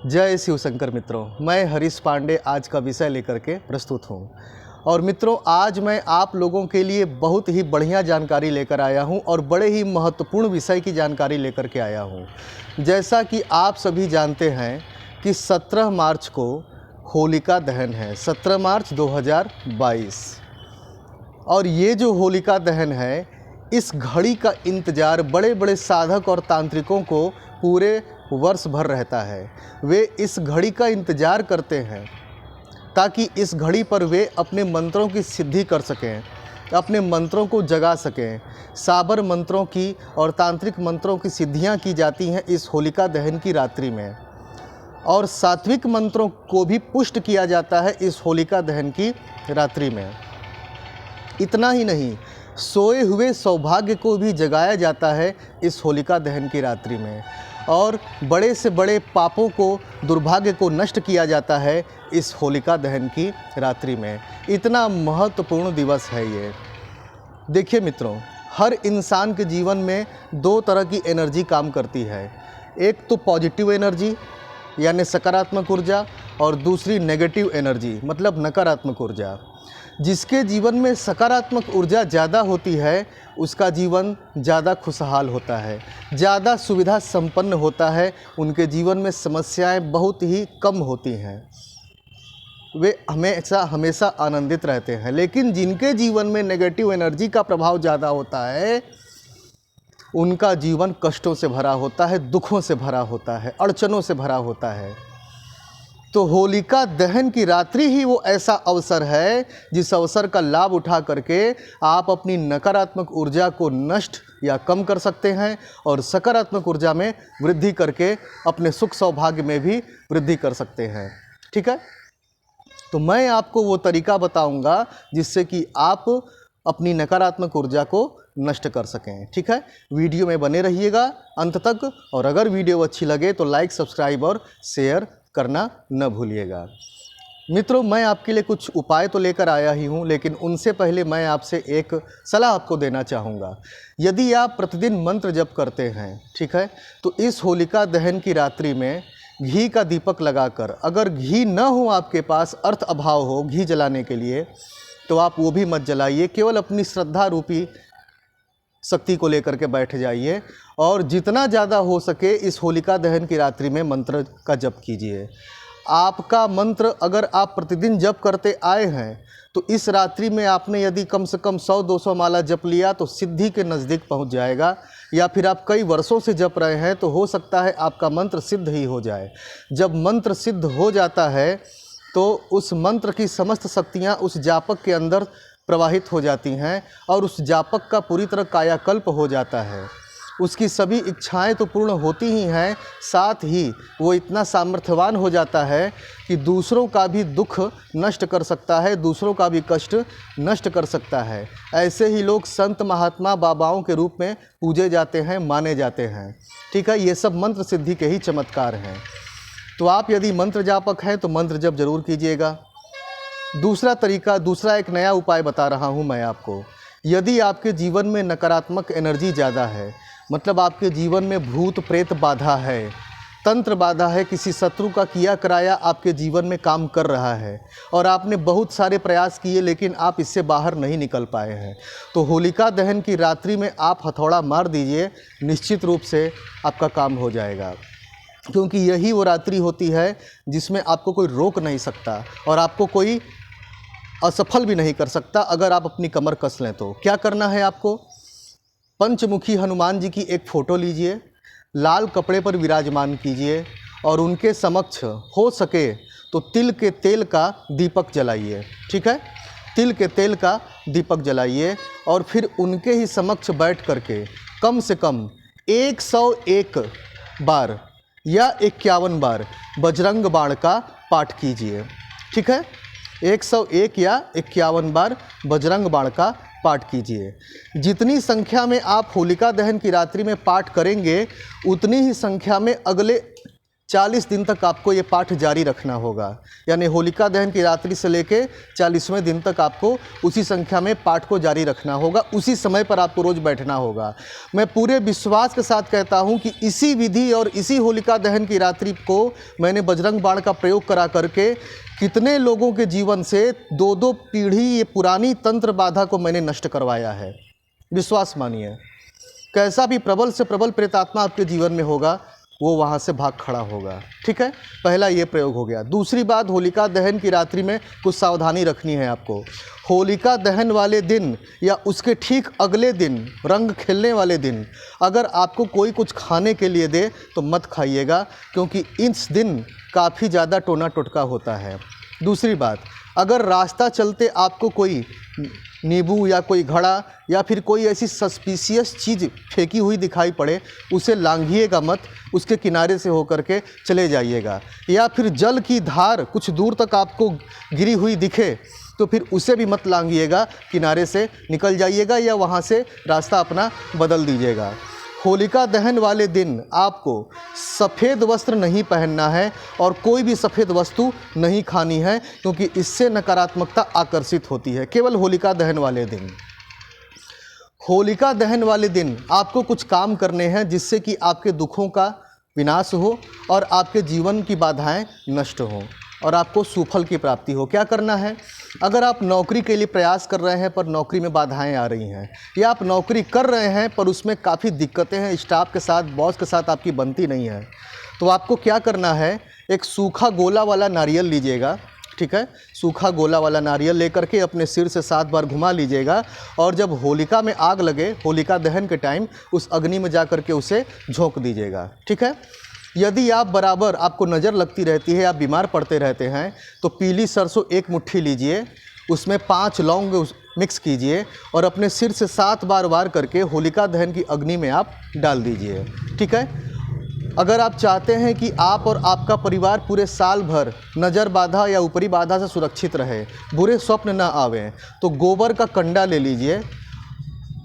जय शिव शंकर मित्रों, मैं हरीश पांडे आज का विषय लेकर के प्रस्तुत हूँ। और मित्रों, आज मैं आप लोगों के लिए बहुत ही बढ़िया जानकारी लेकर आया हूँ और बड़े ही महत्वपूर्ण विषय की जानकारी लेकर के आया हूँ। जैसा कि आप सभी जानते हैं कि 17 मार्च को होलिका दहन है, 17 मार्च 2022। और ये जो होलिका दहन है, इस घड़ी का इंतज़ार बड़े बड़े साधक और तांत्रिकों को पूरे वर्ष भर रहता है। वे इस घड़ी का इंतज़ार करते हैं ताकि इस घड़ी पर वे अपने मंत्रों की सिद्धि कर सकें, अपने मंत्रों को जगा सकें। साबर मंत्रों की और तांत्रिक मंत्रों की सिद्धियां की जाती हैं इस होलिका दहन की रात्रि में, और सात्विक मंत्रों को भी पुष्ट किया जाता है इस होलिका दहन की रात्रि में। इतना ही नहीं, सोए हुए सौभाग्य को भी जगाया जाता है इस होलिका दहन की रात्रि में, और बड़े से बड़े पापों को, दुर्भाग्य को नष्ट किया जाता है इस होलिका दहन की रात्रि में। इतना महत्वपूर्ण दिवस है ये। देखिए मित्रों, हर इंसान के जीवन में दो तरह की एनर्जी काम करती है। एक तो पॉजिटिव एनर्जी यानी सकारात्मक ऊर्जा, और दूसरी नेगेटिव एनर्जी मतलब नकारात्मक ऊर्जा। जिसके जीवन में सकारात्मक ऊर्जा ज़्यादा होती है, उसका जीवन ज़्यादा खुशहाल होता है, ज़्यादा सुविधा संपन्न होता है, उनके जीवन में समस्याएं बहुत ही कम होती हैं, वे हमेशा हमेशा आनंदित रहते हैं। लेकिन जिनके जीवन में नेगेटिव एनर्जी का प्रभाव ज़्यादा होता है, उनका जीवन कष्टों से भरा होता है, दुखों से भरा होता है, अड़चनों से भरा होता है। तो होलिका दहन की रात्रि ही वो ऐसा अवसर है जिस अवसर का लाभ उठा करके आप अपनी नकारात्मक ऊर्जा को नष्ट या कम कर सकते हैं और सकारात्मक ऊर्जा में वृद्धि करके अपने सुख सौभाग्य में भी वृद्धि कर सकते हैं। ठीक है, तो मैं आपको वो तरीका बताऊंगा जिससे कि आप अपनी नकारात्मक ऊर्जा को नष्ट कर सकें। ठीक है, वीडियो में बने रहिएगा अंत तक, और अगर वीडियो अच्छी लगे तो लाइक, सब्सक्राइब और शेयर करना न भूलिएगा। मित्रों, मैं आपके लिए कुछ उपाय तो लेकर आया ही हूँ, लेकिन उनसे पहले मैं आपसे एक सलाह आपको देना चाहूँगा। यदि आप प्रतिदिन मंत्र जप करते हैं, ठीक है, तो इस होलिका दहन की रात्रि में घी का दीपक लगाकर, अगर घी न हो आपके पास, अर्थ अभाव हो घी जलाने के लिए, तो आप वो भी मत जलाइए। केवल अपनी श्रद्धा रूपी शक्ति को लेकर के बैठ जाइए और जितना ज़्यादा हो सके इस होलिका दहन की रात्रि में मंत्र का जप कीजिए। आपका मंत्र अगर आप प्रतिदिन जप करते आए हैं तो इस रात्रि में आपने यदि कम से कम 100-200 माला जप लिया तो सिद्धि के नज़दीक पहुंच जाएगा। या फिर आप कई वर्षों से जप रहे हैं तो हो सकता है आपका मंत्र सिद्ध ही हो जाए। जब मंत्र सिद्ध हो जाता है तो उस मंत्र की समस्त शक्तियाँ उस जापक के अंदर प्रवाहित हो जाती हैं और उस जापक का पूरी तरह कायाकल्प हो जाता है। उसकी सभी इच्छाएं तो पूर्ण होती ही हैं, साथ ही वो इतना सामर्थ्यवान हो जाता है कि दूसरों का भी दुख नष्ट कर सकता है, दूसरों का भी कष्ट नष्ट कर सकता है। ऐसे ही लोग संत, महात्मा, बाबाओं के रूप में पूजे जाते हैं, माने जाते हैं। ठीक है, ये सब मंत्र सिद्धि के ही चमत्कार हैं। तो आप यदि मंत्र जापक हैं तो मंत्र जप जरूर कीजिएगा। दूसरा तरीका, दूसरा एक नया उपाय बता रहा हूं मैं आपको। यदि आपके जीवन में नकारात्मक एनर्जी ज़्यादा है, मतलब आपके जीवन में भूत प्रेत बाधा है, तंत्र बाधा है, किसी शत्रु का किया कराया आपके जीवन में काम कर रहा है और आपने बहुत सारे प्रयास किए लेकिन आप इससे बाहर नहीं निकल पाए हैं, तो होलिका दहन की रात्रि में आप हथौड़ा मार दीजिए, निश्चित रूप से आपका काम हो जाएगा। क्योंकि यही वो रात्रि होती है जिसमें आपको कोई रोक नहीं सकता और आपको कोई असफल भी नहीं कर सकता अगर आप अपनी कमर कस लें। तो क्या करना है आपको, पंचमुखी हनुमान जी की एक फ़ोटो लीजिए, लाल कपड़े पर विराजमान कीजिए और उनके समक्ष हो सके तो तिल के तेल का दीपक जलाइए। ठीक है, तिल के तेल का दीपक जलाइए और फिर उनके ही समक्ष बैठ करके कम से कम 101 बार या 51 बार बजरंग बाण का पाठ कीजिए। ठीक है, 101 या 51 बार बजरंग बाण का पाठ कीजिए। जितनी संख्या में आप होलिका दहन की रात्रि में पाठ करेंगे, उतनी ही संख्या में अगले 40 दिन तक आपको ये पाठ जारी रखना होगा। यानी होलिका दहन की रात्रि से लेके 40वें दिन तक आपको उसी संख्या में पाठ को जारी रखना होगा, उसी समय पर आपको रोज़ बैठना होगा। मैं पूरे विश्वास के साथ कहता हूँ कि इसी विधि और इसी होलिका दहन की रात्रि को मैंने बजरंग बाण का प्रयोग करा करके कितने लोगों के जीवन से 2-2 पीढ़ी ये पुरानी तंत्र बाधा को मैंने नष्ट करवाया है। विश्वास मानिए, कैसा भी प्रबल से प्रबल प्रेतात्मा आपके जीवन में होगा वो वहाँ से भाग खड़ा होगा। ठीक है, पहला ये प्रयोग हो गया। दूसरी बात, होलिका दहन की रात्रि में कुछ सावधानी रखनी है आपको। होलिका दहन वाले दिन या उसके ठीक अगले दिन, रंग खेलने वाले दिन, अगर आपको कोई कुछ खाने के लिए दे तो मत खाइएगा, क्योंकि इस दिन काफ़ी ज़्यादा टोना टोटका होता है। दूसरी बात, अगर रास्ता चलते आपको कोई नींबू या कोई घड़ा या फिर कोई ऐसी सस्पिशियस चीज़ फेंकी हुई दिखाई पड़े, उसे लांघिएगा मत, उसके किनारे से होकर के चले जाइएगा। या फिर जल की धार कुछ दूर तक आपको गिरी हुई दिखे तो फिर उसे भी मत लांघिएगा, किनारे से निकल जाइएगा या वहाँ से रास्ता अपना बदल दीजिएगा। होलिका दहन वाले दिन आपको सफ़ेद वस्त्र नहीं पहनना है और कोई भी सफ़ेद वस्तु नहीं खानी है, क्योंकि इससे नकारात्मकता आकर्षित होती है। केवल होलिका दहन वाले दिन। होलिका दहन वाले दिन आपको कुछ काम करने हैं जिससे कि आपके दुखों का विनाश हो और आपके जीवन की बाधाएं नष्ट हों और आपको सुफल की प्राप्ति हो। क्या करना है? अगर आप नौकरी के लिए प्रयास कर रहे हैं पर नौकरी में बाधाएं आ रही हैं, या आप नौकरी कर रहे हैं पर उसमें काफ़ी दिक्कतें हैं, स्टाफ के साथ, बॉस के साथ आपकी बनती नहीं है, तो आपको क्या करना है? एक सूखा गोला वाला नारियल लीजिएगा। ठीक है, सूखा गोला वाला नारियल लेकर के अपने सिर से 7 बार घुमा लीजिएगा और जब होलिका में आग लगे, होलिका दहन के टाइम, उस अग्नि में जा कर के उसे झोंक दीजिएगा। ठीक है, यदि आप बराबर आपको नज़र लगती रहती है, आप बीमार पड़ते रहते हैं, तो पीली सरसों 1 मुट्ठी लीजिए, उसमें 5 लौंग मिक्स कीजिए और अपने सिर से 7 बार वार करके होलिका दहन की अग्नि में आप डाल दीजिए। ठीक है, अगर आप चाहते हैं कि आप और आपका परिवार पूरे साल भर नज़र बाधा या ऊपरी बाधा से सुरक्षित रहे, बुरे स्वप्न न आवें, तो गोबर का कंडा ले लीजिए।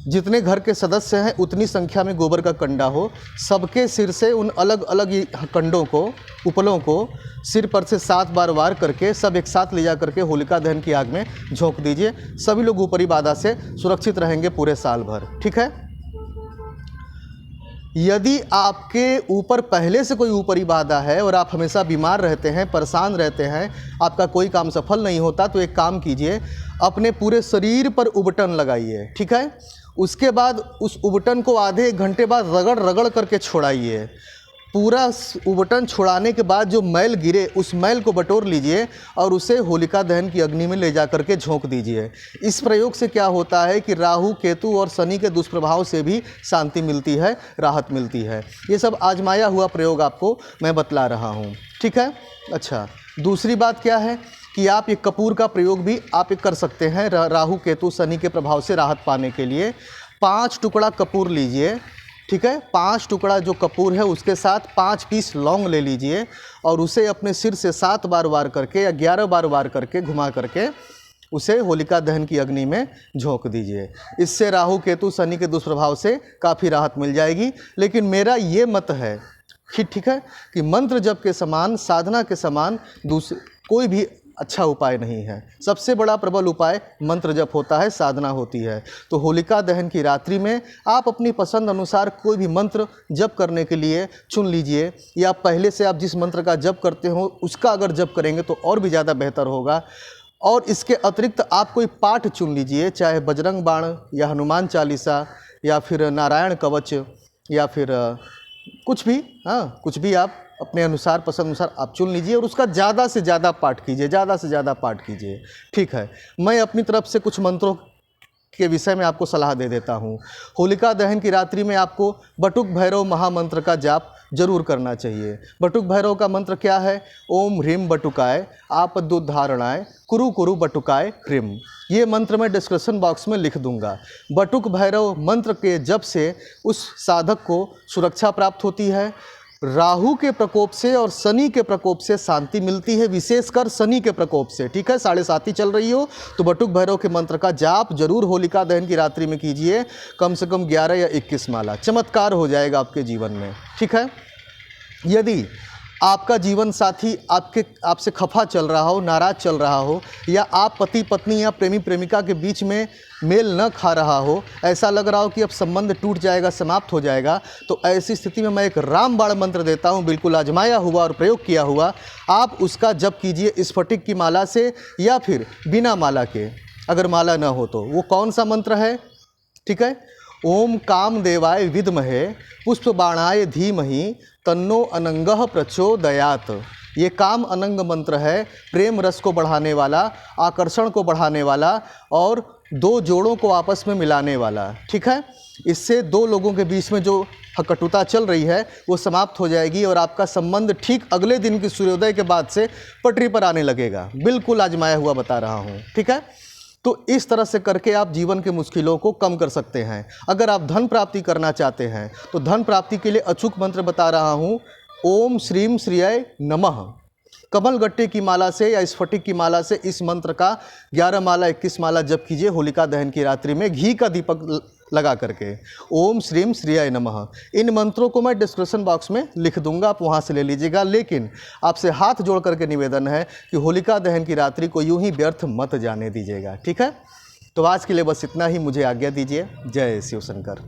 जितने घर के सदस्य हैं उतनी संख्या में गोबर का कंडा हो, सबके सिर से उन अलग अलग कंडों को, उपलों को सिर पर से 7 बार वार करके सब एक साथ ले जा करके होलिका दहन की आग में झोंक दीजिए। सभी लोग ऊपरी बाधा से सुरक्षित रहेंगे पूरे साल भर। ठीक है, यदि आपके ऊपर पहले से कोई ऊपरी बाधा है और आप हमेशा बीमार रहते हैं, परेशान रहते हैं, आपका कोई काम सफल नहीं होता, तो एक काम कीजिए, अपने पूरे शरीर पर उबटन लगाइए। ठीक है, उसके बाद उस उबटन को आधे 1 घंटे बाद रगड़ रगड़ करके छोड़ाइए। पूरा उबटन छुड़ाने के बाद जो मैल गिरे, उस मैल को बटोर लीजिए और उसे होलिका दहन की अग्नि में ले जा करके झोंक दीजिए। इस प्रयोग से क्या होता है कि राहु, केतु और शनि के दुष्प्रभाव से भी शांति मिलती है, राहत मिलती है। ये सब आजमाया हुआ प्रयोग आपको मैं बतला रहा हूँ। ठीक है, अच्छा, दूसरी बात क्या है कि आप ये कपूर का प्रयोग भी आप कर सकते हैं राहु, केतु, शनि के प्रभाव से राहत पाने के लिए। 5 टुकड़ा कपूर लीजिए। ठीक है, 5 टुकड़ा जो कपूर है उसके साथ 5 पीस लौंग ले लीजिए और उसे अपने सिर से 7 बार वार करके या 11 बार वार करके घुमा करके उसे होलिका दहन की अग्नि में झोंक दीजिए। इससे राहु, केतु, शनि के दुष्प्रभाव से काफ़ी राहत मिल जाएगी। लेकिन मेरा ये मत है कि ठीक है कि मंत्र जप के समान, साधना के समान कोई भी अच्छा उपाय नहीं है। सबसे बड़ा प्रबल उपाय मंत्र जप होता है, साधना होती है। तो होलिका दहन की रात्रि में आप अपनी पसंद अनुसार कोई भी मंत्र जप करने के लिए चुन लीजिए, या पहले से आप जिस मंत्र का जप करते हो उसका अगर जप करेंगे तो और भी ज़्यादा बेहतर होगा। और इसके अतिरिक्त आप कोई पाठ चुन लीजिए, चाहे बजरंग बाण या हनुमान चालीसा या फिर नारायण कवच या फिर कुछ भी, हाँ, कुछ भी आप अपने अनुसार, पसंद अनुसार आप चुन लीजिए और उसका ज़्यादा से ज़्यादा पाठ कीजिए, ज़्यादा से ज़्यादा पाठ कीजिए। ठीक है, मैं अपनी तरफ से कुछ मंत्रों के विषय में आपको सलाह दे देता हूँ। होलिका दहन की रात्रि में आपको बटुक भैरव महामंत्र का जाप जरूर करना चाहिए। बटुक भैरव का मंत्र क्या है? ओम ह्रीम बटुकाय आपदुद्धारणाय कुरु कुरु बटुकाय ह्रीम। ये मंत्र मैं डिस्क्रिप्शन बॉक्स में लिख दूंगा। बटुक भैरव मंत्र के जप से उस साधक को सुरक्षा प्राप्त होती है, राहु के प्रकोप से और शनि के प्रकोप से शांति मिलती है, विशेषकर शनि के प्रकोप से। ठीक है, 7.5 चल रही हो तो बटुक भैरव के मंत्र का जाप जरूर होलिका दहन की रात्रि में कीजिए, कम से कम 11 या 21 माला। चमत्कार हो जाएगा आपके जीवन में। ठीक है, यदि आपका जीवन साथी आपसे खफा चल रहा हो, नाराज़ चल रहा हो, या आप पति पत्नी या प्रेमी प्रेमिका के बीच में मेल न खा रहा हो, ऐसा लग रहा हो कि अब संबंध टूट जाएगा, समाप्त हो जाएगा, तो ऐसी स्थिति में मैं एक रामबाण मंत्र देता हूँ, बिल्कुल आजमाया हुआ और प्रयोग किया हुआ। आप उसका जप कीजिए स्फटिक की माला से या फिर बिना माला के, अगर माला न हो तो। वो कौन सा मंत्र है? ठीक है, ओम कामदेवाय विद्महे पुष्पबाणाय धीमहि तन्नो अनंगः प्रचोदयात। ये काम अनंग मंत्र है, प्रेम रस को बढ़ाने वाला, आकर्षण को बढ़ाने वाला और दो जोड़ों को आपस में मिलाने वाला। ठीक है, इससे दो लोगों के बीच में जो कटुता चल रही है वो समाप्त हो जाएगी और आपका संबंध ठीक अगले दिन की सूर्योदय के बाद से पटरी पर आने लगेगा। बिल्कुल आजमाया हुआ बता रहा हूँ। ठीक है, तो इस तरह से करके आप जीवन के मुश्किलों को कम कर सकते हैं। अगर आप धन प्राप्ति करना चाहते हैं तो धन प्राप्ति के लिए अचूक मंत्र बता रहा हूँ, ओम श्रीम श्रियाय नमः। कमल गट्टे की माला से या स्फटिक की माला से इस मंत्र का 11 माला 21 माला जप कीजिए होलिका दहन की रात्रि में घी का दीपक लगा करके। ओम श्रीम श्रियाय नमः। इन मंत्रों को मैं डिस्क्रिप्शन बॉक्स में लिख दूंगा, आप वहां से ले लीजिएगा। लेकिन आपसे हाथ जोड़ करके निवेदन है कि होलिका दहन की रात्रि को यूं ही व्यर्थ मत जाने दीजिएगा। ठीक है, तो आज के लिए बस इतना ही, मुझे आज्ञा दीजिए। जय शिव शंकर।